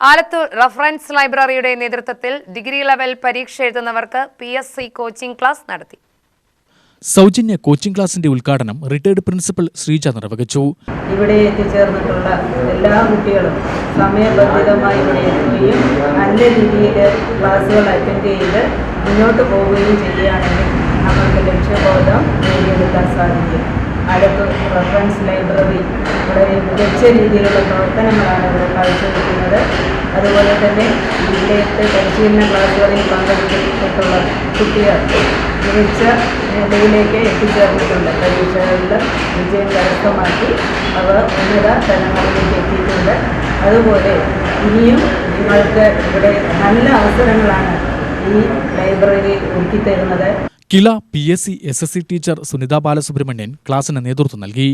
Alathur reference ലൈബ്രറിയുടെ നേതൃത്വത്തിൽ degree level പരീക്ഷ എഴുതുന്നവർക്ക് PSC കോച്ചിംഗ് ക്ലാസ് നടത്തി. സൗജന്യ കോച്ചിംഗ് ക്ലാസിന്റെ ഉദ്ഘാടനം റിട്ടയർഡ് പ്രിൻസിപ്പൽ ശ്രീജ നിർവഹിച്ചു. ഇവിടെ എത്തിച്ചേർന്നിട്ടുള്ള എല്ലാ കുട്ടികളും സമയബന്ധിതമായി ഇവിടെ എത്തുകയും നല്ല രീതിയിൽ ക്ലാസ്സുകൾ അറ്റൻഡ് ചെയ്ത് മുന്നോട്ട് പോവുകയും ചെയ്യുകയാണെങ്കിൽ നമുക്ക് ലക്ഷ്യബോധം നേടിയെടുക്കാൻ സാധിക്കും. ആലത്തൂർ റഫറൻസ് ലൈബ്രറി വളരെ മികച്ച രീതിയിലുള്ള പ്രവർത്തനങ്ങളാണ് ഇവിടെ കാഴ്ചവെക്കുന്നത്. അതുപോലെ തന്നെ ഇവിടുത്തെ പരിശീലന ക്ലാസ്സുകളിൽ പങ്കെടുത്തിട്ടുള്ള കുട്ടികൾ മികച്ച നിലയിലേക്ക് എത്തിച്ചേർന്നിട്ടുണ്ട്. പരീക്ഷകളിൽ വിജയം കരസ്ഥമാക്കി അവർ ഉന്നത തലങ്ങളിലേക്ക് എത്തിയിട്ടുണ്ട്. അതുപോലെ ഇനിയും നിങ്ങൾക്ക് ഇവിടെ നല്ല അവസരങ്ങളാണ് ഈ ലൈബ്രറി ഒരുക്കിത്തരുന്നത്. കില PSC SSC teacher Sunitha Balasubramanian ക്ലാസിന് നേതൃത്വം നൽകി.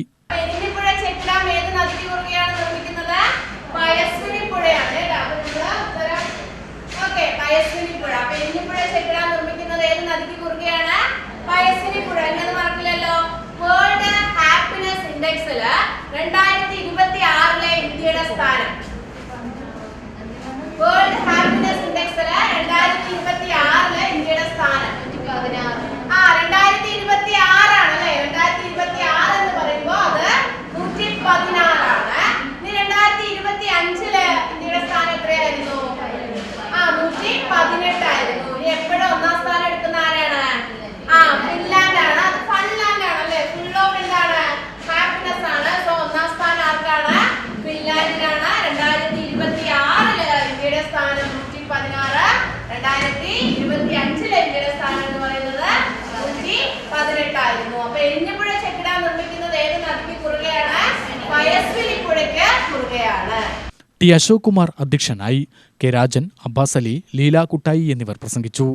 വേൾഡ് ഹാപ്പിനെസ് ഇൻഡെക്സിൽ 2026 ഇന്ത്യയുടെ സ്ഥാനം വേൾഡ് ഹാപ്പിനെസ് ഇൻഡെക്സിൽ 2026 ഇന്ത്യയുടെ സ്ഥാനം 2026 ആണല്ലേ. 2026 എന്ന് പറയുമ്പോൾ അത് 116 ആണ്. ഇനി 2025 ഇന്ത്യയുടെ സ്ഥാനം എത്രയായിരുന്നു? 118 ആയിരുന്നു. ഇനി എപ്പോഴും ഒന്നാം സ്ഥാനം എടുക്കുന്ന ആരാണ്? ഫിൻലാൻഡ് ആണ്. അത് ഫൺലാൻഡ് ആണല്ലേ. ഫുൾ ഓഫ് എന്താണ്? ഹാപ്പിനെസ് ആണ്. സോ ഒന്നാം സ്ഥാനം ആർക്കാണ്? ഫിൻലാൻഡിനാണ്. 2026 ഇന്ത്യയുടെ സ്ഥാനം 116. 2025 ഇന്ത്യയുടെ സ്ഥാനം എന്ന് പറയുന്നത് 118 ആയിരുന്നു. അപ്പൊ എരിഞ്ഞിപ്പുഴ ചെക്ക് ഡാം നിർമ്മിക്കുന്നത് ഏത് നദിക്ക് കുറുകെയാണ്? പയസ്വിനി പുഴയ്ക്ക് കുറുകെയാണ്. T. അശോക് കുമാർ അധ്യക്ഷനായി. K. രാജൻ, അബ്ബാസ് അലി, ലീല കുട്ടായി എന്നിവർ പ്രസംഗിച്ചു.